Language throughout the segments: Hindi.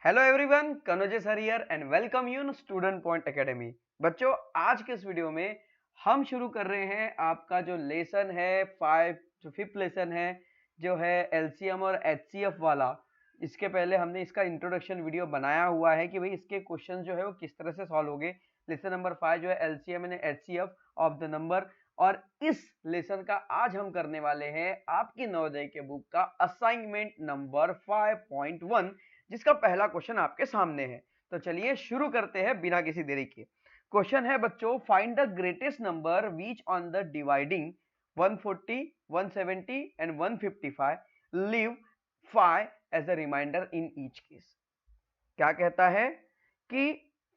Hello everyone, Kanoje sir here and welcome you in student point academy. बच्चों, आज के इस वीडियो में हम शुरू कर रहे हैं आपका जो लेसन है फिफ्थ लेसन है, जो है एलसीएम और एचसीएफ वाला। इसके पहले हमने इसका इंट्रोडक्शन वीडियो बनाया हुआ है कि भाई इसके क्वेश्चन जो है वो किस तरह से सॉल्व होंगे। लेसन नंबर 5 जो है LCM and HCF of the number. और इस लेसन का आज हम करने वाले हैं आपकी नवोदय के बुक का असाइनमेंट नंबर 5.1, जिसका पहला क्वेश्चन आपके सामने है। तो चलिए शुरू करते हैं बिना किसी देरी के। क्वेश्चन है बच्चों, find the greatest number which on the dividing 140, 170 and 155 leave 5 as a reminder in each case. क्या कहता है कि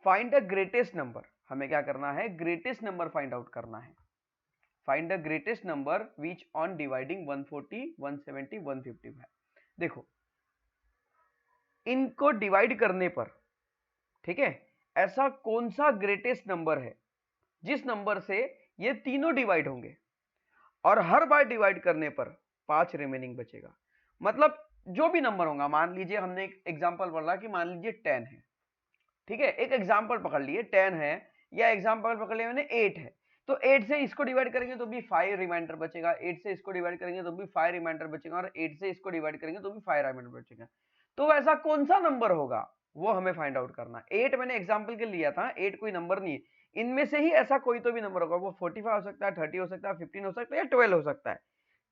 फाइंड द ग्रेटेस्ट नंबर, हमें क्या करना है, ग्रेटेस्ट नंबर फाइंड आउट करना है। Find the greatest number which on dividing 140, 170, 155। देखो, इनको डिवाइड करने पर, ठीक है, ऐसा कौन सा ग्रेटेस्ट नंबर है जिस नंबर से ये तीनों डिवाइड होंगे और हर बार डिवाइड करने पर 5 रिमेनिंग बचेगा। मतलब जो भी नंबर होगा, मान लीजिए हमने एक एग्जांपल पढ़ा कि मान लीजिए 10 है, ठीक है, एक एग्जांपल पकड़ लिए 10 है, या एग्जांपल पकड़ लिया मैंने 8 है, तो 8 से इसको डिवाइड करेंगे तो भी 5 रिमाइंडर बचेगा, 8 से इसको डिवाइड करेंगे तो भी 5 रिमाइंडर बचेगा, और 8 से इसको डिवाइड करेंगे तो भी 5 रिमाइंडर बचेगा। तो ऐसा कौन सा नंबर होगा वो हमें फाइंड आउट करना। 8 मैंने एग्जांपल के लिया था, 8 कोई नंबर नहीं है, इनमें से ही ऐसा कोई तो भी नंबर होगा। वो 45 हो सकता है, 30 हो सकता है, 15 हो सकता है, या 12 हो सकता है,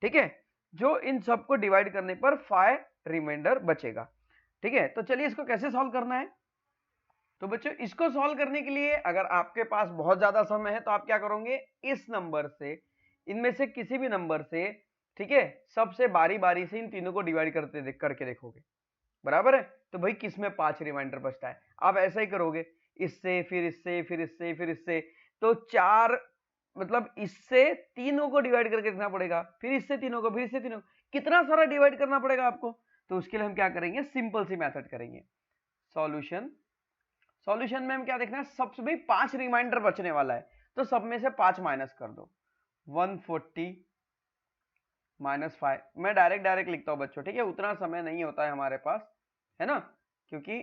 ठीक है, जो इन सबको डिवाइड करने पर 5 रिमाइंडर बचेगा। ठीक है, तो चलिए इसको कैसे सॉल्व करना है। तो बच्चों, इसको सॉल्व करने के लिए अगर आपके पास बहुत ज्यादा समय है तो आप क्या करोगे, इस नंबर से, इनमें से किसी भी नंबर से, ठीक है, सबसे बारी बारी से इन तीनों को डिवाइड करके देखोगे, बराबर है। तो भाई किस में 5 रिमाइंडर बचता है, आप ऐसा ही करोगे, इससे फिर इससे फिर इससे फिर इससे, तो 4, मतलब इससे तीनों को डिवाइड करके देखना पड़ेगा, फिर इससे तीनों को, फिर इससे तीनों को, कितना सारा डिवाइड करना पड़ेगा आपको। तो उसके लिए हम क्या करेंगे, सिंपल सी मेथड करेंगे, सॉल्यूशन। सॉल्यूशन में हम क्या देखना है, सबसे भाई 5 रिमाइंडर बचने वाला है, तो सब में से 5 माइनस कर दो। 140 -5, मैं डायरेक्ट लिखता हूं बच्चों, ठीक है, उतना समय नहीं होता है हमारे पास, है ना, क्योंकि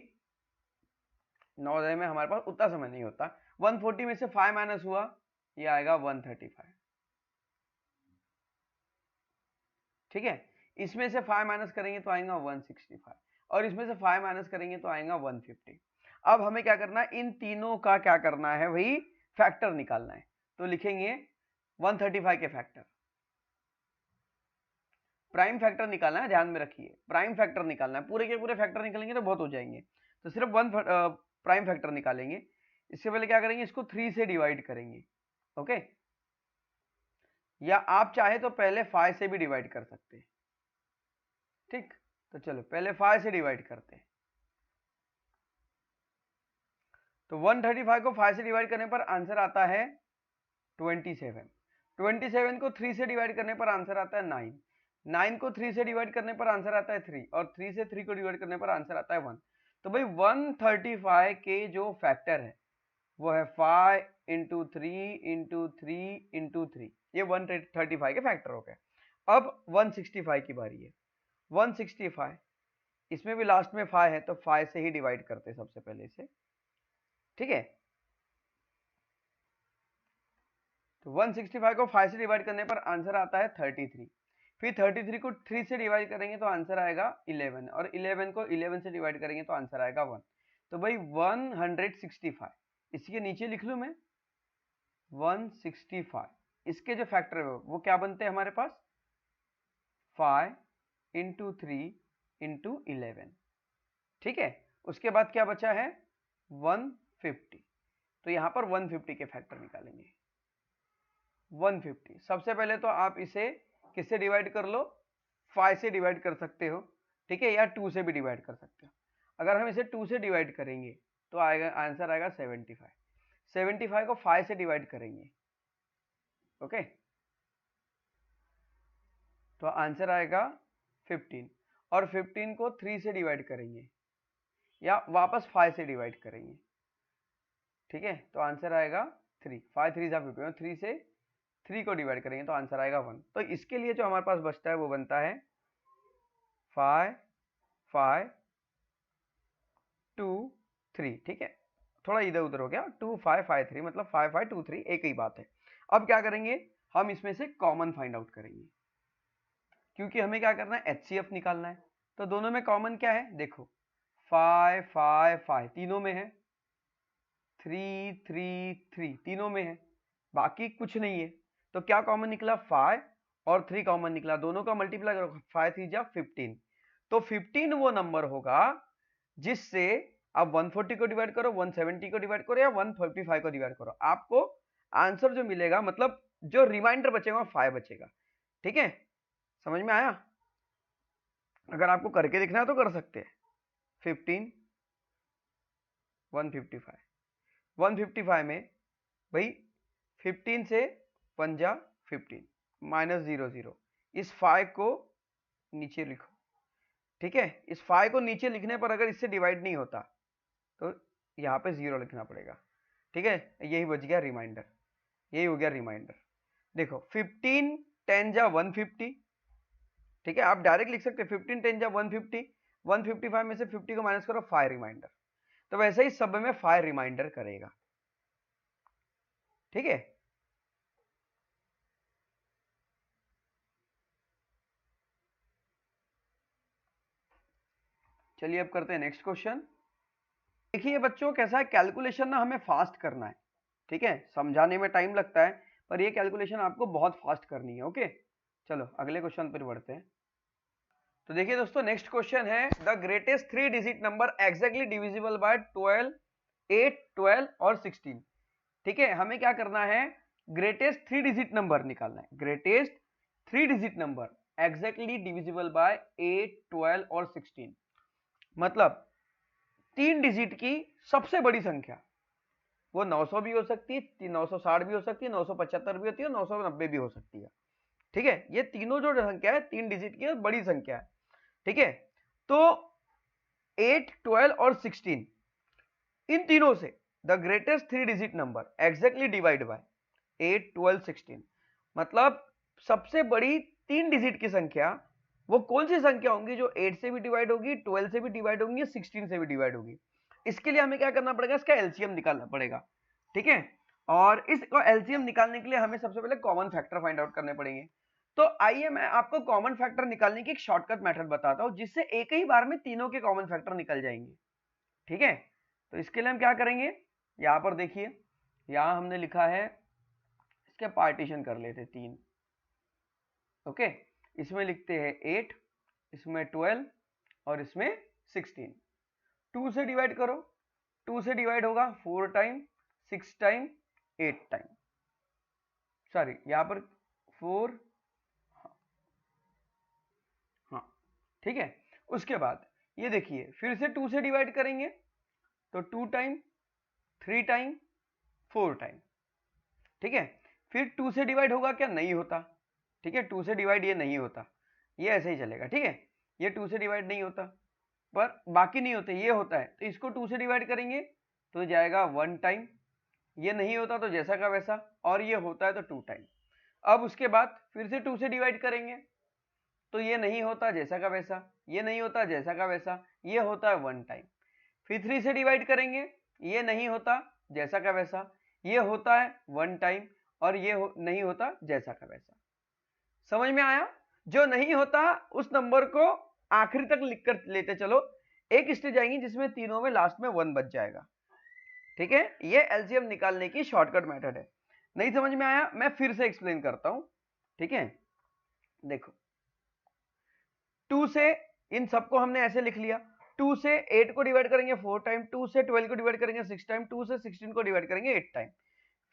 नवोदय में हमारे पास उतना समय नहीं होता। 140 में से 5 माइनस हुआ, ये आएगा 135, ठीक है। इसमें से 5 माइनस करेंगे तो आएगा 165, और इसमें से 5 माइनस करेंगे तो आएगा 150। अब हमें क्या करना है, इन तीनों का क्या करना है भाई, फैक्टर निकालना है। तो लिखेंगे 135 के फैक्टर, प्राइम फैक्टर निकालना है, ध्यान में रखिए, प्राइम फैक्टर निकालना है, पूरे के पूरे फैक्टर निकालेंगे तो बहुत हो जाएंगे, तो सिर्फ वन प्राइम फैक्टर निकालेंगे। इससे पहले क्या करेंगे, इसको 3 से डिवाइड करेंगे, ओके, या आप चाहे तो पहले 5 से भी डिवाइड कर सकते हैं, ठीक। तो चलो पहले 5 से डिवाइड करते हैं। तो 135 को 5 से डिवाइड करने पर आंसर आता है 27। 27 को 3 से डिवाइड करने पर आंसर आता है 9। 9 को 3 से डिवाइड करने पर आंसर आता है 3, और 3 से 3 को डिवाइड करने पर आंसर आता है 1। तो भाई 135 के जो फैक्टर है वो है 5 इंटू 3 इंटू 3 इंटू 3, ये 135 के फैक्टर हो गए। अब 165 की बारी है। 165, इसमें भी लास्ट में 5 है, तो 5 से ही डिवाइड करते हैं सबसे पहले इसे, ठीक है। तो 165 को 5 से डिवाइड करने पर आंसर आता है 33, फिर 33 को 3 से डिवाइड करेंगे तो आंसर आएगा 11, और 11 को 11 से डिवाइड करेंगे तो आंसर आएगा 1। तो भाई 165, इसी के नीचे लिख लूं मैं 165, इसके जो फैक्टर है वो क्या बनते हैं हमारे पास, 5 इंटू 3 इंटू 11, ठीक है। उसके बाद क्या बचा है 150, तो यहां पर 150 के फैक्टर निकालेंगे। 150, सबसे पहले तो आप इसे किससे डिवाइड कर लो, 5 से डिवाइड कर सकते हो, ठीक है, या 2 से भी डिवाइड कर सकते हो। अगर हम इसे 2 से डिवाइड करेंगे तो आएगा, आंसर आएगा 75। 75 को 5 से डिवाइड करेंगे, ओके, तो आंसर आएगा 15, और 15 को 3 से डिवाइड करेंगे या वापस 5 से डिवाइड करेंगे, ठीक है, तो आंसर आएगा 3। 5 3 15, 3 से 3 को डिवाइड करेंगे तो आंसर आएगा 1। तो इसके लिए जो हमारे पास बचता है वो बनता है 5 5 2 3, ठीक है, थोड़ा इधर उधर हो गया, 2 5 5 3, मतलब 5 5 2 3 एक ही बात है। अब क्या करेंगे, हम इसमें से कॉमन फाइंड आउट करेंगे, क्योंकि हमें क्या करना है, HCF निकालना है। तो दोनों में कॉमन क्या है, देखो 5 5 5 तीनों में है, 3 3 3 तीनों में है, बाकी कुछ नहीं है। तो क्या कॉमन निकला, 5 और 3 कॉमन निकला, दोनों का मल्टीप्लाई करो, 5 3 जा 15। तो 15 वो नंबर होगा जिससे आप 140 को डिवाइड करो, 170 को डिवाइड करो या 155 को डिवाइड करो, आपको आंसर जो मिलेगा, मतलब जो रिमाइंडर बचेगा 5 बचेगा। ठीक है, समझ में आया? अगर आपको करके दिखना है तो कर सकते हैं। 15 155, 155 में भाई 15 से 1 जा 15 माइनस 0 0, इस 5 को नीचे लिखो। ठीक है, इस 5 को नीचे लिखने पर अगर इससे डिवाइड नहीं होता तो यहाँ पे 0 लिखना पड़ेगा। ठीक है, यही बच गया रिमाइंडर, यही हो गया रिमाइंडर। देखो 15 10 जा 150, ठीक है, आप डायरेक्ट लिख सकते हैं 15 10 जा 150, 155 में से 50 को माइनस करो, 5 रिमाइंडर। तो वैसे ही सब में 5 रिमाइंडर करेगा। ठीक है, चलिए अब करते हैं नेक्स्ट क्वेश्चन। देखिए बच्चों कैसा है, कैलकुलेशन ना हमें फास्ट करना है। ठीक है, समझाने में टाइम लगता है पर ये कैलकुलेशन आपको बहुत फास्ट करनी है। ओके, चलो अगले क्वेश्चन पर बढ़ते हैं। तो देखिए दोस्तों, नेक्स्ट क्वेश्चन है, the greatest 3 digit number exactly divisible by 12 8 12 और 16। ठीक है, हमें क्या करना है, ग्रेटेस्ट 3 डिजिट नंबर निकालना है। Greatest 3 digit number exactly divisible by 8 12 और 16, मतलब 3 डिजिट की सबसे बड़ी संख्या। वो 900 भी हो सकती है, 960 भी हो सकती है, 975 भी होती है, 990 भी हो सकती है। ठीक है, ये तीनों जो संख्या है 3 डिजिट की बड़ी संख्या है। ठीक है, तो 8 12 और 16, इन तीनों से the greatest 3 digit number exactly divide by 8 12 16, मतलब सबसे बड़ी 3 डिजिट की संख्या वो कौन सी संख्या होंगी जो 8 से भी डिवाइड होगी, 12 से भी डिवाइड होंगी, 16 से भी डिवाइड होगी। इसके लिए हमें क्या करना पड़ेगा, इसका एलसीएम निकालना पड़ेगा। ठीक है, और इसका एलसीएम निकालने के लिए हमें सबसे पहले कॉमन फैक्टर फाइंड आउट करने पड़ेंगे। तो आइए मैं आपको कॉमन फैक्टर निकालने की एक शॉर्टकट मेथड बताता हूं, जिससे एक ही बार में तीनों के कॉमन फैक्टर निकल जाएंगे। ठीक है, तो इसके लिए हम क्या करेंगे, यहां पर देखिए, यहां हमने लिखा है, इसके पार्टीशन कर लेते 3। ओके, इसमें लिखते हैं 8, इसमें 12 और इसमें 16। 2 से डिवाइड करो, 2 से डिवाइड होगा 4 टाइम, 6 टाइम, 8 टाइम, सॉरी यहां पर 4, हाँ ठीक है। उसके बाद ये देखिए, फिर से 2 से डिवाइड करेंगे तो 2 टाइम, 3 टाइम, 4 टाइम। ठीक है, फिर 2 से डिवाइड होगा क्या, नहीं होता। ठीक है, 2 से डिवाइड ये नहीं होता, ये ऐसे ही चलेगा। ठीक है, ये 2 से डिवाइड नहीं होता, पर बाकी नहीं होते, ये होता है, तो इसको 2 से डिवाइड करेंगे तो जाएगा 1 टाइम, ये नहीं होता तो जैसा का वैसा, और ये होता है तो 2 टाइम। अब उसके बाद फिर से 2 से डिवाइड करेंगे तो ये नहीं होता, जैसा का वैसा, ये नहीं होता, जैसा का वैसा, ये होता है 1 टाइम। फिर 3 से डिवाइड करेंगे, ये नहीं होता, जैसा का वैसा, ये होता है 1 टाइम, और ये नहीं होता, जैसा का वैसा। समझ में आया? जो नहीं होता उस नंबर को आखिरी तक लिखकर लेते चलो, एक स्टेज आएंगी जिसमें तीनों में लास्ट में 1 बच जाएगा। ठीक है, ये एलसीएम निकालने की शॉर्टकट मेथड है। नहीं समझ में आया, मैं फिर से एक्सप्लेन करता हूं। ठीक है, देखो 2 से इन सबको हमने ऐसे लिख लिया, 2 से 8 को डिवाइड करेंगे 4 टाइम, 2 से 12 को डिवाइड करेंगे 6 टाइम, 2 से 16 को डिवाइड करेंगे 8 टाइम,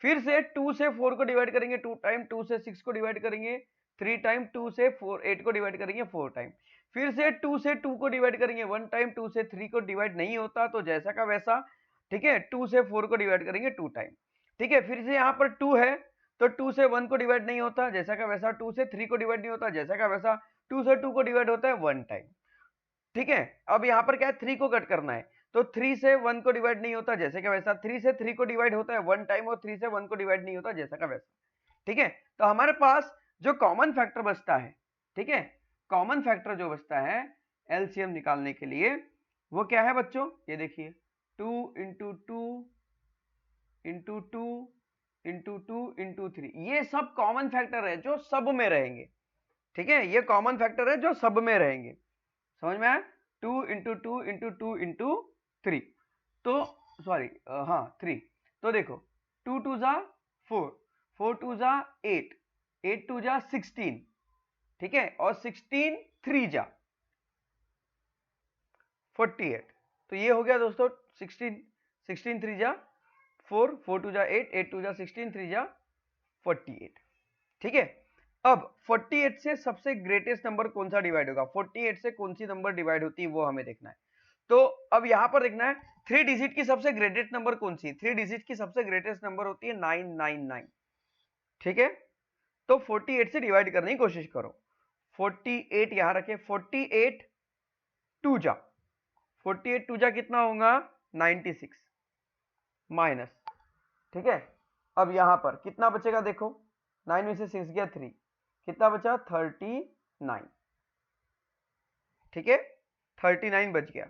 फिर से 2 से 4 को डिवाइड करेंगे 2 टाइम, 2 से 6 को डिवाइड करेंगे 3 टाइम, 2 से 8 को डिवाइड करेंगे 4 टाइम, फिर से 2 से 2 को डिवाइड करेंगे 1 टाइम, 2 से 3 को डिवाइड नहीं होता तो जैसा का वैसा। ठीक है, 2 से 4 को डिवाइड करेंगे 2 टाइम। ठीक है, फिर से यहाँ पर 2 है तो 2 से 1 को डिवाइड नहीं होता, जैसा का वैसा, 2 से 3 को डिवाइड नहीं होता, जैसा का वैसा, 2 से 2 को डिवाइड होता है 1 टाइम। ठीक है, अब यहाँ पर क्या है, 3 को कट करना है तो 3 से 1 को डिवाइड नहीं होता, जैसे का वैसा, 3 से 3 को डिवाइड होता है 1 टाइम, और 3 से 1 को डिवाइड नहीं होता, जैसा का वैसा। ठीक है, तो हमारे पास जो कॉमन फैक्टर बचता है, ठीक है, कॉमन फैक्टर जो बचता है एलसीएम निकालने के लिए, वो क्या है बच्चों, ये देखिए 2 into two into two into two into three, ये सब कॉमन फैक्टर है जो सब में रहेंगे, ठीक है, ये कॉमन फैक्टर है जो सब में रहेंगे, समझ में आया, 2 into two into two into three, तो सॉरी हाँ 3, तो देखो 2 टू जा 4, 4 टू जा 8, 8 टू जा 16, ठीक है, और 16 3 जा 48, तो ये हो गया दोस्तों 16, 16 3 जा 4, 4 टू जा 8, 8 टू जा 16, 3 जा 48, ठीक है। अब 48 से सबसे ग्रेटेस्ट नंबर कौन सा डिवाइड होगा, 48 से कौन सी नंबर डिवाइड होती है वो हमें देखना है। तो अब यहां पर देखना है 3 डिजिट की सबसे ग्रेटेस्ट नंबर कौन सी, 3 डिजिट की सबसे ग्रेटेस्ट नंबर होती है 999, ठीक है। तो 48 से डिवाइड करने की कोशिश करो, 48 यहां रखे, 48 टू जा, 48 टू जा कितना होगा 96 माइनस, ठीक है। अब यहां पर कितना बचेगा देखो, 9 में से 6 गया 3, कितना बचा 39, ठीक है, 39 बच गया,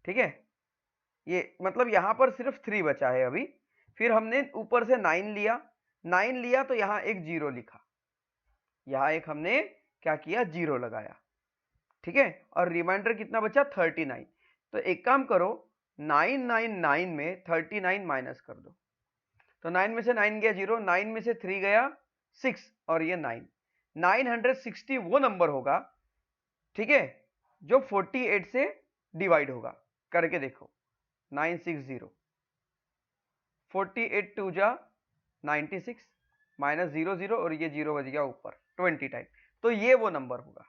ठीक है, ये मतलब यहां पर सिर्फ 3 बचा है अभी। फिर हमने ऊपर से 9 लिया, 9 लिया तो यहां एक जीरो लिखा, यहां एक हमने क्या किया जीरो लगाया, ठीक है, और रिमाइंडर कितना बचा 39, तो एक काम करो 999 में 39 माइनस कर दो, तो 9 में से 9 गया जीरो, 9 में से 3 गया 6 और ये 9, 960 वो नंबर होगा, ठीक है, जो 48 से डिवाइड होगा, करके देखो 960, 48 टू जा 96 माइनस 00 और ये जीरो बच गया ऊपर 20 टाइम, तो ये वो नंबर होगा,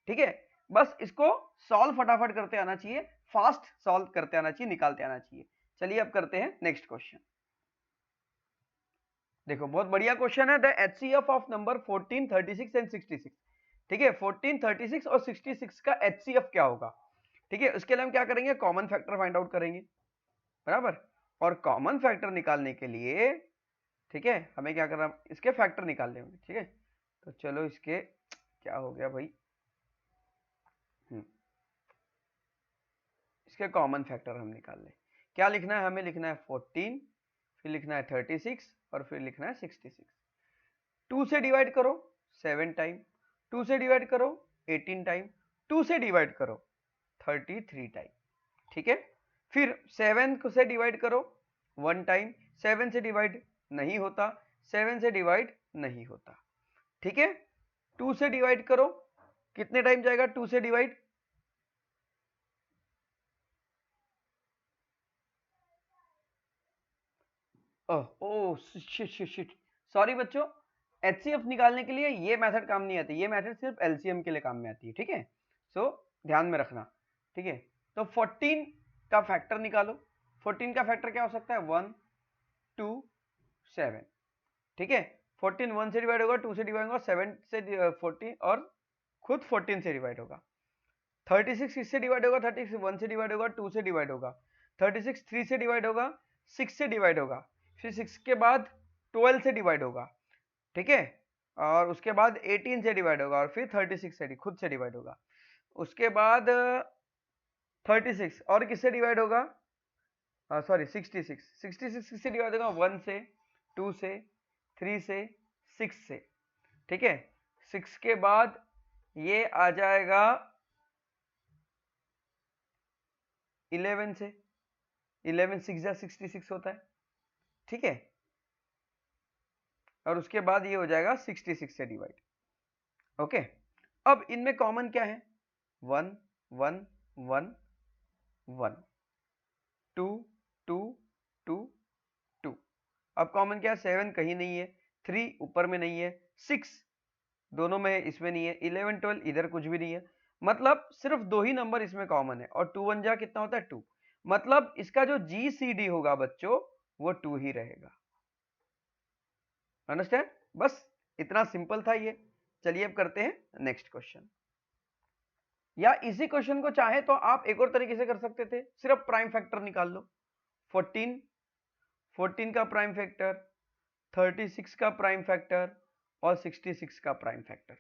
ठीक है। बस इसको सॉल्व फटाफट करते आना चाहिए, फास्ट सॉल्व करते आना चाहिए, निकालते आना चाहिए। चलिए अब करते हैं नेक्स्ट क्वेश्चन। देखो बहुत बढ़िया क्वेश्चन है, the HCF of number 14, 36 and 66, ठीक है, 14, 36 और 66 का एचसीएफ क्या होगा, ठीक है। उसके लिए हम क्या करेंगे, कॉमन फैक्टर फाइंड आउट करेंगे, बराबर, और कॉमन फैक्टर निकालने के लिए, ठीक है, हमें क्या करना, इसके फैक्टर निकालने होंगे, ठीक है। तो चलो इसके क्या हो गया भाई, इसके कॉमन फैक्टर हम निकाल लें, क्या लिखना है हमें, लिखना है 14, फिर लिखना है 36 और फिर लिखना है 66, 2 से डिवाइड करो 7 टाइम, 2 से डिवाइड करो 18 टाइम, 2 से डिवाइड करो 33 टाइम, ठीक है। फिर 7 से डिवाइड करो 1 टाइम, 7 से डिवाइड नहीं होता, 7 से डिवाइड नहीं होता, ठीक है। 2 से डिवाइड करो, कितने टाइम जाएगा 2 से डिवाइड, शिट, सॉरी बच्चों, एचसीएफ निकालने के लिए ये मेथड काम नहीं आती, ये मेथड सिर्फ एलसीएम के लिए काम में आती है, ठीक है। सो ध्यान में रखना, ठीक है। तो 14 का फैक्टर निकालो, 14 का फैक्टर क्या हो सकता है 1 2 7, ठीक है। 14 1 से डिवाइड होगा, 2 से डिवाइड होगा, 7 से 14 और खुद 14 से डिवाइड होगा, 36 किससे डिवाइड होगा, 36 1 से डिवाइड होगा, 2 से डिवाइड होगा, 36 3 से डिवाइड होगा, 6 से डिवाइड होगा, फिर 6 के बाद 12 से डिवाइड होगा, ठीक है, और उसके बाद 18 से डिवाइड होगा, और फिर 36 से खुद से डिवाइड होगा, उसके बाद 36 और किससे डिवाइड होगा, सॉरी 66, 66 किससे डिवाइड होगा 1 से, 2 से, 3 से, 6 से, ठीक है। 6 के बाद ये आ जाएगा 11 से, 11 6 जा 66 होता है, ठीक है, और उसके बाद ये हो जाएगा 66 से डिवाइड, ओके। अब इनमें कॉमन क्या है 1 1 1 1 2 2 2 2, अब कॉमन क्या है 7 कहीं नहीं है, 3 ऊपर में नहीं है, 6 दोनों में, इसमें नहीं है, 11 12 इधर कुछ भी नहीं है, मतलब सिर्फ दो ही नंबर इसमें कॉमन है, और 2 1 जा कितना होता है 2, मतलब इसका जो जीसीडी होगा बच्चों वो 2 ही रहेगा, अंडरस्टैंड, बस इतना सिंपल था ये। चलिए अब करते हैं नेक्स्ट क्वेश्चन, या इसी क्वेश्चन को चाहे तो आप एक और तरीके से कर सकते थे, सिर्फ प्राइम फैक्टर निकाल लो, 14 14 का प्राइम फैक्टर, 36 का प्राइम फैक्टर और 66 का प्राइम फैक्टर,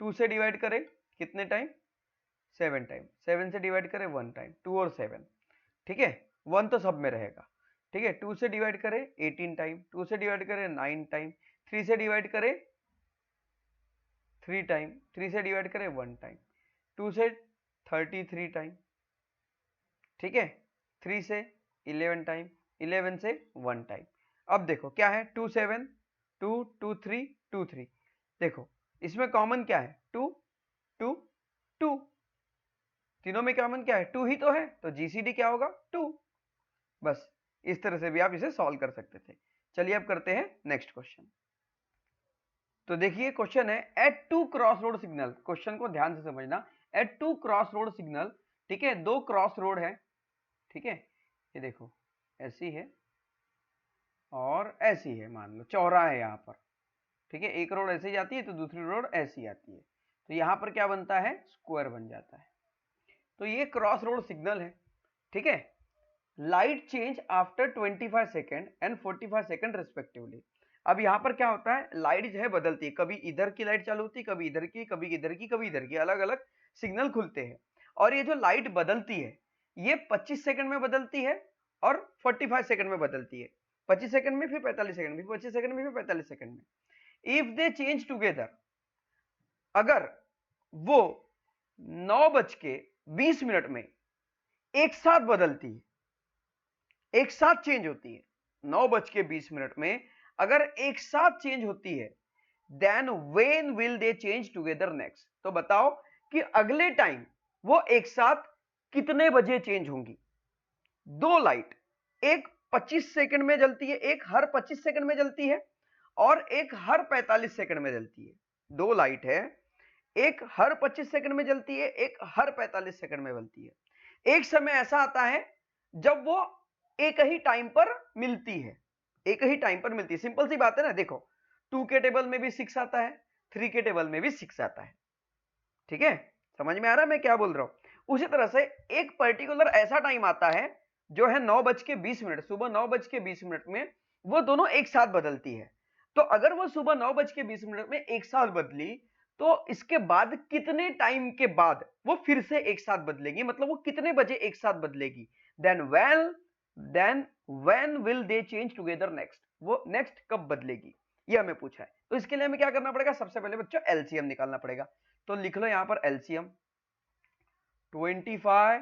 2 से डिवाइड करें कितने टाइम 7 टाइम, 7 से डिवाइड करें 1 टाइम, 2 और 7, ठीक है, 1 तो सब में रहेगा, ठीक है। 2 से डिवाइड करें 18 टाइम, 2 से डिवाइड करें 9 टाइम, 3 से डिवाइड करें 3 टाइम, 3 से डिवाइड करें 1 टाइम, 2 से 33 टाइम, ठीक है, 3 से 11 टाइम, 11 से 1 टाइम। अब देखो क्या है, 2 7 2 2 3 2 3, देखो इसमें कॉमन क्या है, 2 2 2, तीनों में कॉमन क्या है, 2 ही तो है, तो जीसीडी क्या होगा 2। बस इस तरह से भी आप इसे सॉल्व कर सकते थे। चलिए अब करते हैं नेक्स्ट क्वेश्चन। तो देखिए क्वेश्चन है, at two cross road signal, question को ध्यान से समझना, at two cross road signal, ठीक है, दो क्रॉस रोड है, ठीक है, ये देखो ऐसी है और ऐसी है, मान लो चौराहा है यहाँ पर, ठीक है, एक रोड ऐसे जाती है तो दूसरी रोड ऐसी आती है, तो यहाँ पर क्या बनता है, स्क्वायर बन जाता है। तो ये क्रॉस रोड सिग्नल है, ठीक है, light change after 25 second and 45 second respectively. अब यहाँ पर क्या होता है, लाइट जो है बदलती है, कभी इधर की लाइट चालू होती है, कभी इधर की, कभी इधर की, कभी इधर की, अलग अलग सिग्नल खुलते हैं। और ये जो लाइट बदलती है ये 25 सेकंड में बदलती है और 45 सेकंड में बदलती है, 25 सेकंड में, फिर 45 सेकंड में, फिर 25 सेकंड में, फिर 45 सेकंड में। इफ दे चेंज टुगेदर, अगर वो 9:20 में एक साथ बदलती है, एक साथ चेंज होती है, 9:20 में अगर एक साथ चेंज होती है, then when will they change together next. तो बताओ कि अगले टाइम वो एक साथ कितने बजे चेंज होंगी। दो लाइट, एक 25 सेकंड में जलती है, एक हर 25 सेकंड में जलती है और एक हर 45 सेकंड में जलती है। दो लाइट है, एक हर 25 सेकंड में जलती है, एक हर 45 सेकंड में जलती है। एक समय ऐसा आता है जब वो एक ही टाइम पर मिलती है, एक ही टाइम पर मिलती है। सिंपल सी बात है ना, देखो 2 के टेबल में भी 6 आता है, 3 के टेबल में भी 6 आता है, ठीक है, समझ में आ रहा है मैं क्या बोल रहा हूं। उसी तरह से एक पर्टिकुलर ऐसा टाइम आता है जो है 9:20, सुबह 9:20 में वो दोनों एक साथ बदलती है। तो अगर वो सुबह 9:20 में एक साथ बदली, तो इसके बाद कितने टाइम के बाद वो फिर से एक साथ बदलेगी, मतलब वो कितने बजे एक साथ बदलेगी, then when will they change together next, वो नेक्स्ट कब बदलेगी, ये हमें पूछा है। तो इसके लिए हमें क्या करना पड़ेगा, सबसे पहले बच्चों एलसीएम निकालना पड़ेगा। तो लिख लो यहां पर एलसीएम 25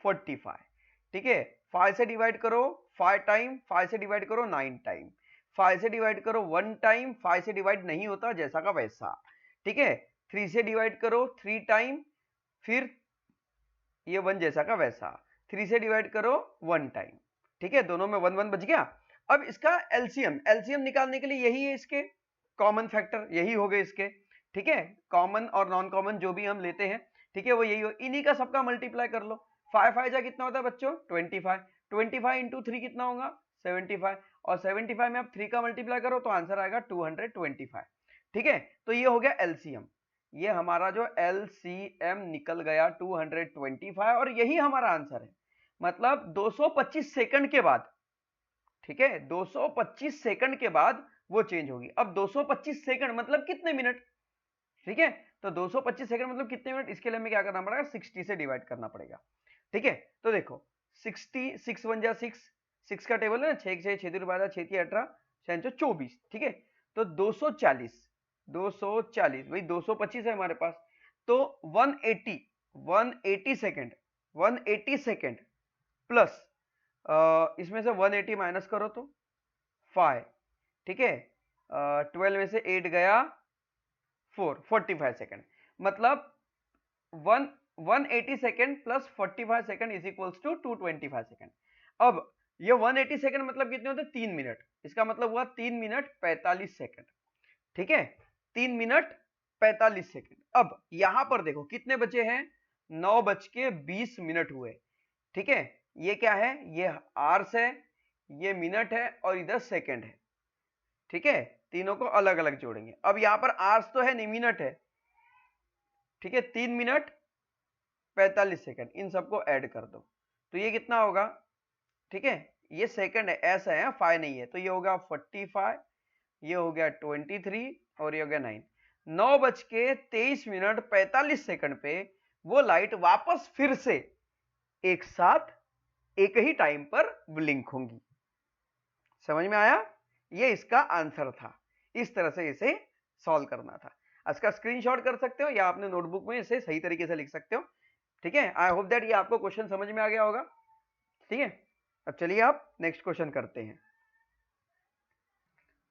45, ठीक है, 5 से डिवाइड करो 5 टाइम, 5 से डिवाइड करो 9 टाइम, 5 से डिवाइड करो 1 टाइम, 5 से डिवाइड नहीं होता जैसा का वैसा, ठीक है, 3 से डिवाइड करो 3 टाइम, फिर ये 1 जैसा का वैसा, 3 से डिवाइड करो 1 टाइम, ठीक है, दोनों में 1 1 बच गया। अब इसका एलसीएम निकालने के लिए यही है, इसके कॉमन फैक्टर यही हो गए इसके, ठीक है, कॉमन और नॉन कॉमन जो भी हम लेते हैं, ठीक है, वो यही हो, इन्हीं का सबका मल्टीप्लाई कर लो। 5 5 जा कितना होता है बच्चों 25, 25 इंटू 3 कितना होगा 75, और 75 में आप 3 का मल्टीप्लाई करो तो आंसर आएगा 225, ठीक है। तो ये हो गया एलसीएम, ये हमारा जो एलसीएम निकल गया 225, और यही हमारा आंसर है। मतलब 225 सेकंड के बाद, ठीक है, 225 सेकंड के बाद वो चेंज होगी। अब 225 सेकंड मतलब कितने मिनट, ठीक है, तो 225 सेकंड मतलब कितने मिनट, इसके लिए हमें क्या करना पड़ेगा, 60 से डिवाइड करना पड़ेगा, ठीक है। तो देखो 60, 6 1 जा 6, 6 का टेबल है ना, 6 6 6 12 6 18 6 24, ठीक है, तो 240 240 भाई 225 है हमारे पास, तो 180 सेकंड, 180 सेकंड प्लस इसमें से 180 माइनस करो तो 5, ठीक है, 12 में से 8 गया 4, 45 सेकंड, मतलब 180 second plus 45 second is equals to 225 second. अब ये 180 सेकंड मतलब कितने होते हैं, 3 मिनट, इसका मतलब हुआ 3 मिनट 45 सेकंड, ठीक है, 3 मिनट 45 सेकंड। अब यहां पर देखो कितने बचे हैं, 9:20 हुए, ठीक है, ये क्या है, ये आवर्स है, ये मिनट है और इधर सेकंड है, ठीक है, तीनों को अलग अलग जोड़ेंगे। अब यहां पर आवर्स तो है नहीं, मिनट है, ठीक है, 3 मिनट 45 सेकंड, इन सबको ऐड कर दो तो ये कितना होगा, ठीक है, ये सेकंड है, ऐसा है 5 नहीं है, तो ये होगा 45, ये हो गया 23 और ये हो गया 9। 9:23 मिनट 45 सेकंड पे वो लाइट वापस फिर से एक साथ एक ही टाइम पर ब्लिंक होंगी। समझ में आया? ये इसका आंसर था। इस तरह से इसे सॉल्व करना था। इसका स्क्रीनशॉट कर सकते हो या अपने नोटबुक में इसे सही तरीके से लिख सकते हो। ठीक है, आई होप दैट ये आपको क्वेश्चन समझ में आ गया होगा। ठीक है, अब चलिए आप नेक्स्ट क्वेश्चन करते हैं।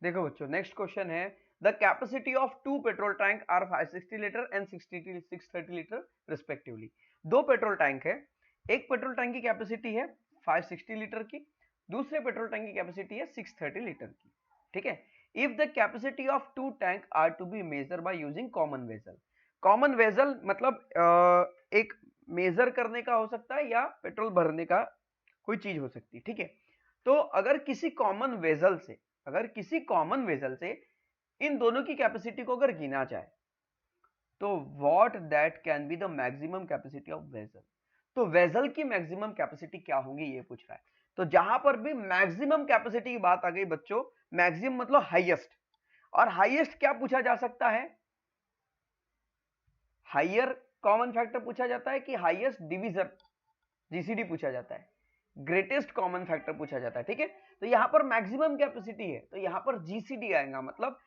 देखो बच्चों, नेक्स्ट क्वेश्चन है the capacity of two petrol tank are 560 litre and 630 litre respectively. दो पेट्रोल टैंक है, एक पेट्रोल टैंक की कैपेसिटी है 560 लीटर की, दूसरे पेट्रोल टैंक की कैपेसिटी है 630 लीटर की। ठीक है, if the capacity of two tank are to be measure by using common vessel. Common vessel मतलब एक मेजर करने का हो सकता है या पेट्रोल भरने का कोई चीज हो सकती है। ठीक है, तो अगर किसी कॉमन वेसल से इन दोनों की कैपेसिटी को अगर गिना जाए तो what that can be the maximum capacity of vessel. तो वेसल की मैक्सिमम कैपेसिटी क्या होगी ये पूछ रहा है। तो जहां पर भी मैक्सिमम कैपेसिटी की बात आ गई बच्चों, मैक्सिमम मतलब हाईएस्ट, और हाईएस्ट क्या पूछा जा सकता है? हायर कॉमन फैक्टर पूछा जाता है कि हाईएस्ट डिवीजन जीसीडी पूछा जाता है, ग्रेटेस्ट कॉमन फैक्टर पूछा जाता है। ठीक है, तो यहां पर मैक्सिमम कैपेसिटी है तो यहां पर जीसीडी आएगा, मतलब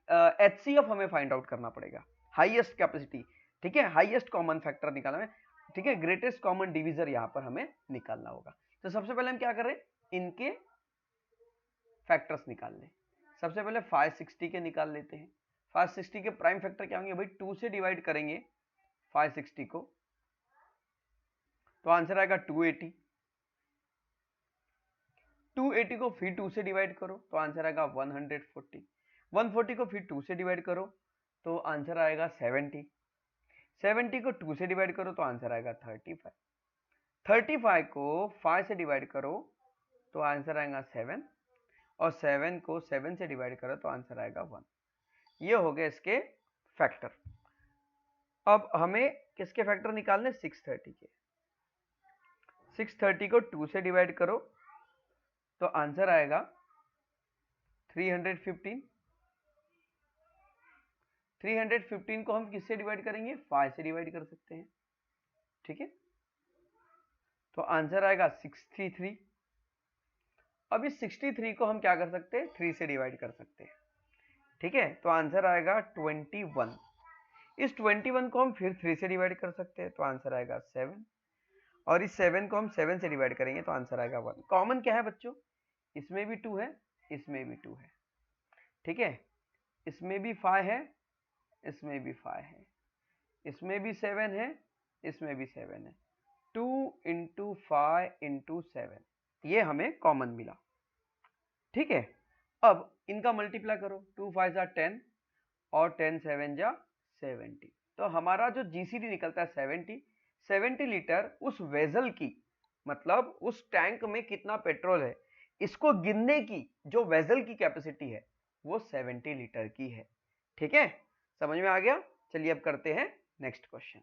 एचसीएफ हमें फाइंड आउट करना पड़ेगा, हाईएस्ट कैपेसिटी। ठीक है, हाईएस्ट कॉमन फैक्टर निकालना है। ठीक है, ग्रेटेस्ट कॉमन डिवीजर यहां पर हमें निकालना होगा। तो सबसे पहले हम क्या कर रहे हैं, इनके फैक्टर्स निकाल लें। सबसे पहले 560 के निकाल लेते हैं। 560 के प्राइम फैक्टर क्या होंगे भाई, 2 से डिवाइड करेंगे 560 को तो आंसर आएगा 280। 280 को फिर 2 से डिवाइड करो तो आंसर आएगा 140। 140 को फिर 2 से डिवाइड करो तो आंसर आएगा 70। 70 को 2 से डिवाइड करो तो आंसर आएगा 35। 35 को 5 से डिवाइड करो तो आंसर आएगा 7, और 7 को 7 से डिवाइड करो तो आंसर आएगा 1। ये हो गए इसके फैक्टर। अब हमें किसके फैक्टर निकालने, 630 के। 630 को 2 से डिवाइड करो तो आंसर आएगा 315। 315 को हम किससे डिवाइड करेंगे, 5 से डिवाइड कर सकते हैं। ठीक है, तो आंसर आएगा 633। अब इस 63 को हम क्या कर सकते हैं, 3 से डिवाइड कर सकते हैं। ठीक है, तो आंसर आएगा 21। इस 21 को हम फिर 3 से डिवाइड कर सकते हैं तो आंसर आएगा 7, और इस 7 को हम 7 से डिवाइड करेंगे तो आंसर आएगा 1। कॉमन क्या है बच्चों, इसमें भी 2 है, इसमें भी 2 है। ठीक है, इसमें भी 5 है, इसमें भी 5 है, इसमें भी 7 है, इसमें भी 7 है। 2 इंटू 5 इंटू 7, ये हमें कॉमन मिला। ठीक है, अब इनका मल्टीप्लाई करो, 2 5 जा 10 और 10 7 जा 70। तो हमारा जो जीसीडी निकलता है 70। 70 लीटर उस वेजल की, मतलब उस टैंक में कितना पेट्रोल है इसको गिनने की जो वेजल की कैपेसिटी है वो 70 लीटर की है। ठीक है, समझ में आ गया? चलिए अब करते हैं next question.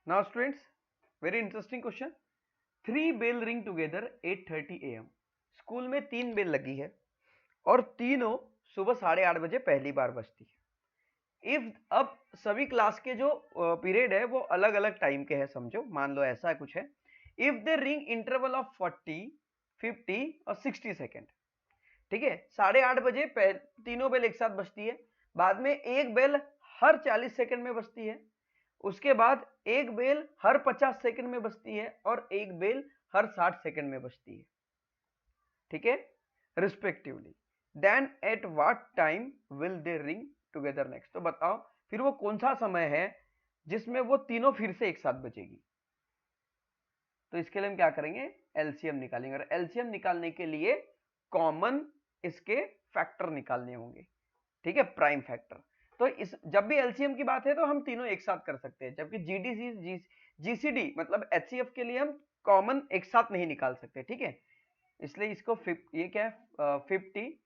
Now students, very interesting question. 3 bell ring together 8:30 AM। School में 3 बेल लगी है और तीनों सुबह 8:30 बजे पहली बार बजती है। इफ अब सभी क्लास के जो पीरियड है वो अलग अलग टाइम के हैं, समझो, मान लो ऐसा कुछ है। If they ring interval of 40, 50 और 60 सेकेंड। ठीक है, 8:30 बजे तीनों बेल एक साथ बजती है, बाद में एक बेल हर 40 सेकेंड में बजती है, उसके बाद एक बेल हर 50 सेकंड में बजती है और एक बेल हर 60 सेकंड में बजती है। ठीक है, respectively. Then at what time will they ring together next. तो बताओ फिर वो कौन सा समय है जिसमें वो तीनों फिर से एक साथ बजेगी। तो इसके लिए हम क्या करेंगे, एलसीएम निकालेंगे, और एलसीएम निकालने के लिए कॉमन इसके फैक्टर निकालने होंगे। ठीक है, प्राइम फैक्टर। तो इस जब भी एलसीएम की बात है तो हम तीनों एक साथ कर सकते हैं, जबकि जीसीडी मतलब एचसीएफ के लिए हम कॉमन एक साथ नहीं निकाल सकते। ठीक है, इसलिए इसको ये क्या है, 50,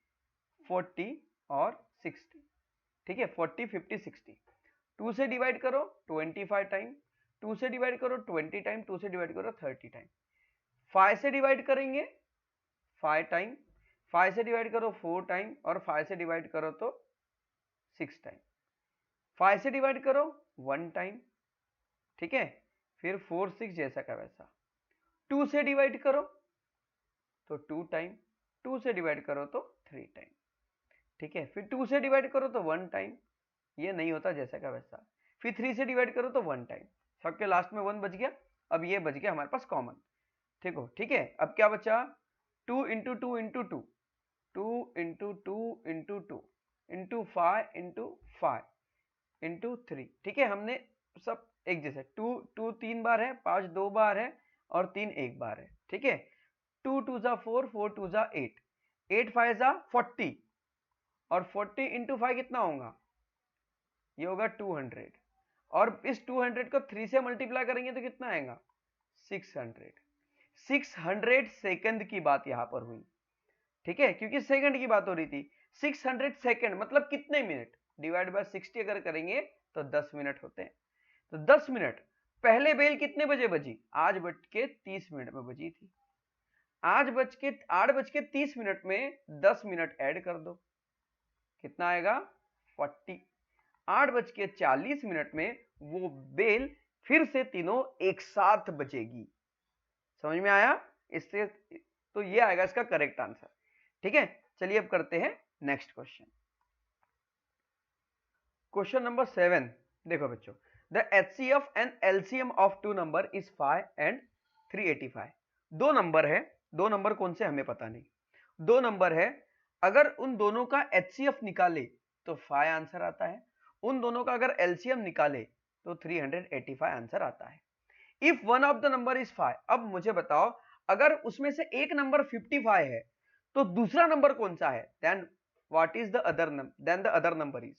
40 और 60। ठीक है, 40, 50, 60। 2 से डिवाइड करो 25 टाइम, 2 से डिवाइड करो 20 टाइम, 2 से डिवाइड करो 30 टाइम। 5 से डिवाइड करेंगे 5 टाइम, 5 से डिवाइड करो 4 टाइम, और 5 से डिवाइड करो तो 6 टाइम। 5 से डिवाइड करो 1 टाइम, ठीक है, फिर 4 6 जैसा का वैसा। 2 से डिवाइड करो तो 2 टाइम, 2 से डिवाइड करो तो 3 टाइम, ठीक है, फिर 2 से डिवाइड करो तो 1 टाइम, ये नहीं होता जैसा का वैसा, फिर 3 से डिवाइड करो तो 1 टाइम, सबके लास्ट में 1 बच गया। अब ये बच गया हमारे पास कॉमन, ठीक है। अब क्या बचा, 2 into 2 into 2, 2 into 2 into 2 into 5 into 5 into 3, ठीक है, हमने सब एक जैसे, 2 2 3 बार है, 5 2 बार है और 3 एक बार है, ठीक है। 2 2 जा 4, 4 2 जा 8, 8 5 जा 40 और 40 इंटू 5 कितना होगा, ये होगा 200, और इस 200 को 3 से मल्टीप्लाई करेंगे तो कितना आएगा, 600। 600 सेकंड की बात यहां पर हुई, ठीक है, क्योंकि सेकंड की बात हो रही थी। 600 सेकंड मतलब कितने मिनट, डिवाइड बाय 60 अगर करेंगे तो 10 मिनट होते हैं। तो 10 मिनट, पहले बेल कितने बजे बजी, 8:30 में बजी थी। 8:30 में 10 मिनट ऐड कर दो, कितना आएगा, 40। 8:40 में वो बेल फिर से तीनों एक साथ बजेगी। समझ में आया, इससे तो ये आएगा इसका करेक्ट आंसर, ठीक है। चलिए अब करते हैं नेक्स्ट क्वेश्चन। क्वेश्चन नंबर 7, देखो बच्चों, the HCF and LCM of two number is 5 and 385। दो नंबर है, दो नंबर कौन से हमें पता नहीं, दो नंबर है, अगर उन दोनों का HCF निकाले तो 5 आंसर आता है, उन दोनों का अगर LCM निकाले तो 385 आंसर आता है। If one of the number is 5, अब मुझे बताओ अगर उसमें से एक नंबर 55 है तो दूसरा नंबर कौन सा है, then what is the other number, then the other number is,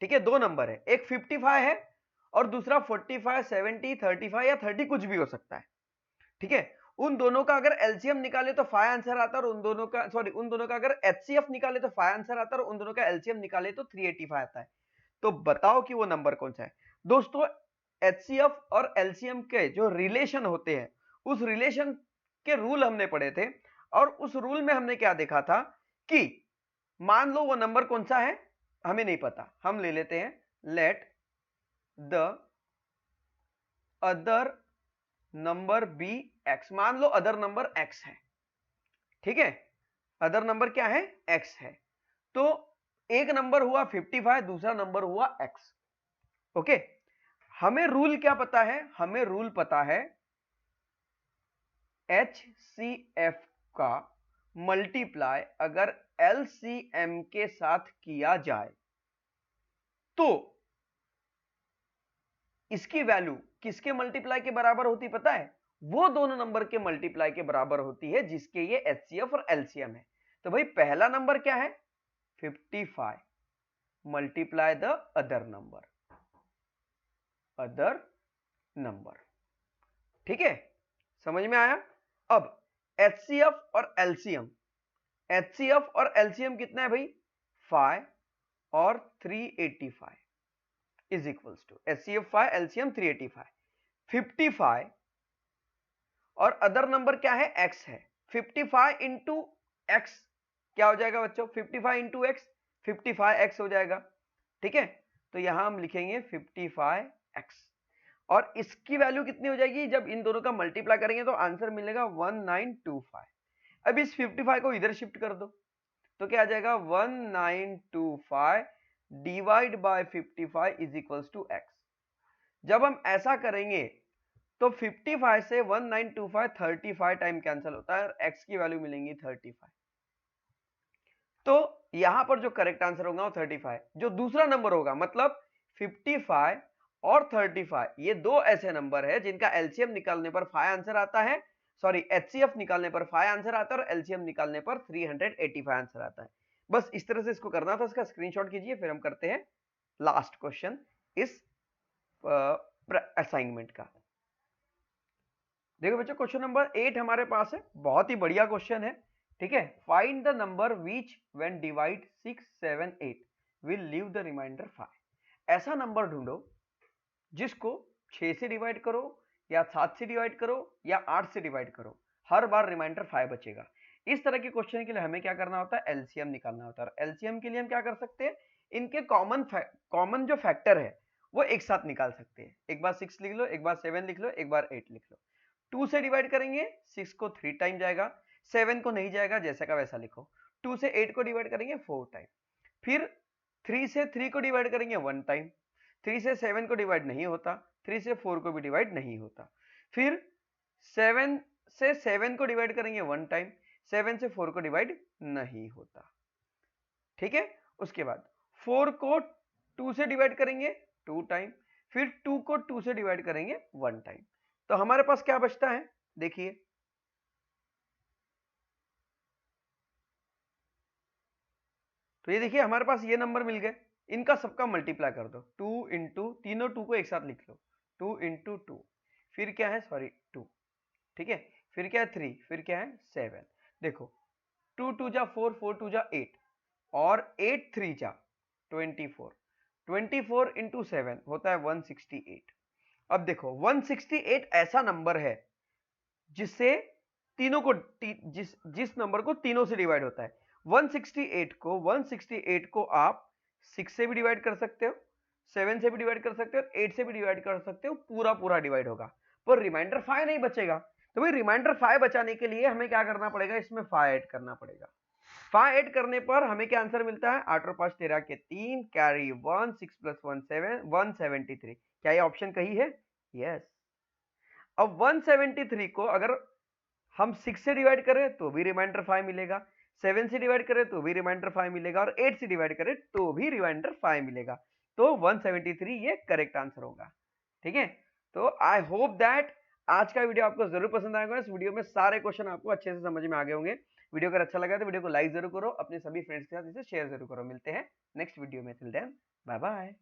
ठीक है, दो नंबर है, एक 55 है और दूसरा 45 70 35 या 30 कुछ भी हो सकता है, ठीक है। उन दोनों का अगर एलसीएम निकाले तो 5 आंसर आता है, और उन दोनों का उन दोनों का अगर एचसीएफ निकाले तो 5 आंसर आता है, और उन दोनों का एलसीएम निकाले तो 385 आता है। तो बताओ कि वो नंबर कौन सा है। दोस्तों एचसीएफ और एलसीएम के जो रिलेशन होते हैं, उस रिलेशन के रूल हमने पढ़े थे, और उस रूल में हमने क्या देखा था कि मान लो वो नंबर कौन सा है हमें नहीं पता, हम ले लेते हैं let the other number be x, मान लो अदर नंबर एक्स है, ठीक है, अदर नंबर क्या है, एक्स है। तो एक नंबर हुआ 55, दूसरा नंबर हुआ एक्स, ओके। हमें रूल क्या पता है, हमें रूल पता है HCF का मल्टीप्लाई अगर LCM के साथ किया जाए तो इसकी वैल्यू किसके मल्टीप्लाई के बराबर होती पता है, वो दोनों नंबर के मल्टीप्लाई के बराबर होती है जिसके ये HCF और LCM है। तो भाई पहला नंबर क्या है 55 multiply the other number, other number, ठीक है, समझ में आया। अब HCF और LCM, HCF और LCM कितना है भाई 5 और 385 is equals to HCF 5 LCM 385, 55 और अदर नंबर क्या है x है, 55 इंटू एक्स क्या हो जाएगा बच्चों, 55 इंटू एक्स 55x हो जाएगा, ठीक है। तो यहां हम लिखेंगे 55x, और इसकी वैल्यू कितनी हो जाएगी, जब इन दोनों का मल्टीप्लाई करेंगे तो आंसर मिलेगा 1925। अब इस 55 को इधर शिफ्ट कर दो तो क्या आ जाएगा 1925 divide by 55 is equals to x। जब हम ऐसा करेंगे तो 55 से 1925 35 टाइम कैंसिल होता है और x की वैल्यू मिलेंगी 35। तो यहां पर जो करेक्ट आंसर होगा वो 35, जो दूसरा नंबर होगा मतलब 55 और 35 ये दो ऐसे नंबर है जिनका एलसीएम निकालने पर 5 आंसर आता है, सॉरी एचसीएफ निकालने पर 5 आंसर आता है और एलसीएम निकालने पर 385 आंसर आता है। बस इस तरह से इसको करना था, इसका स्क्रीनशॉट कीजिए, फिर हम करते हैं लास्ट क्वेश्चन इस असाइनमेंट का। देखो बच्चों क्वेश्चन नंबर 8 हमारे पास है, बहुत ही बढ़िया क्वेश्चन है, ठीक है। Find the number which when divide 6 7 8 will leave the reminder 5। ऐसा नंबर ढूंढो जिसको 6 से डिवाइड करो या 7 से डिवाइड करो या 8 से डिवाइड करो, हर बार रिमाइंडर 5 बचेगा। इस तरह के क्वेश्चन के लिए हमें क्या करना होता है, एलसीएम निकालना होता है। और एलसीएम के लिए हम क्या कर सकते हैं, इनके कॉमन जो फैक्टर है वो एक साथ निकाल सकते हैं। एक बार 6 लिख लो, एक बार 7 लिख लो, एक बार 8 लिख लो। 2 से डिवाइड करेंगे 6 को 3 टाइम जाएगा, 7 को नहीं जाएगा, जैसा का वैसा लिखो। 2 से 8 को डिवाइड करेंगे 4 टाइम, फिर 3 से 3 को डिवाइड करेंगे 1 टाइम, 3 से 7 को डिवाइड नहीं होता, 3 से 4 को भी डिवाइड नहीं होता, फिर 7 से 7 को डिवाइड करेंगे 1 टाइम, 7 से 4 को डिवाइड नहीं होता। ठीक है, उसके बाद 4 को 2 से डिवाइड करेंगे 2 टाइम, फिर 2 को 2 से डिवाइड करेंगे 1 टाइम। तो हमारे पास क्या बचता है, देखिए तो ये देखिए हमारे पास ये नंबर मिल गए, इनका सबका मल्टीप्लाई कर दो। 2 इंटू, तीनों 2 को एक साथ लिख लो, 2 इंटू 2, फिर क्या है, सॉरी 2, ठीक है, फिर क्या है 3, फिर क्या है 7। देखो 2 2 जा 4, 4 2 जा 8, और 8 3 जा 24, 24 इंटू 7 होता है 168। अब देखो 168 ऐसा नंबर है जिससे तीनों को जिस नंबर को तीनों से डिवाइड होता है। 168 को आप 6 से भी डिवाइड कर सकते हो, 7 से भी डिवाइड कर सकते हो, 8 से भी डिवाइड कर सकते हो, पूरा पूरा डिवाइड होगा, पर रिमाइंडर 5 नहीं बचेगा। तो भाई रिमाइंडर 5 बचाने के लिए हमें क्या करना पड़ेगा, इसमें 5 ऐड करना पड़ेगा। 5 ऐड करने पर हमें क्या आंसर मिलता है, 8 और 5 13 के 3, कैरी 1, 6 प्लस 1 7, 173। क्या ये ऑप्शन कही है, यस। अब 173 को अगर हम 6 से डिवाइड करें तो भी रिमाइंडर 5 मिलेगा, 7 से डिवाइड करें तो भी रिमाइंडर 5 मिलेगा, और 8 से डिवाइड करें तो भी रिमाइंडर 5 मिलेगा। तो 173 ये करेक्ट आंसर होगा। ठीक है, तो आई होप दैट आज का वीडियो आपको जरूर पसंद आएगा। इस वीडियो में सारे क्वेश्चन आपको अच्छे से समझ में आ गए होंगे। वीडियो अगर अच्छा लगा तो वीडियो को लाइक जरूर करो, अपने सभी फ्रेंड्स के साथ इसे शेयर जरूर करो। मिलते हैं नेक्स्ट वीडियो में, टिल देन बाय बाय।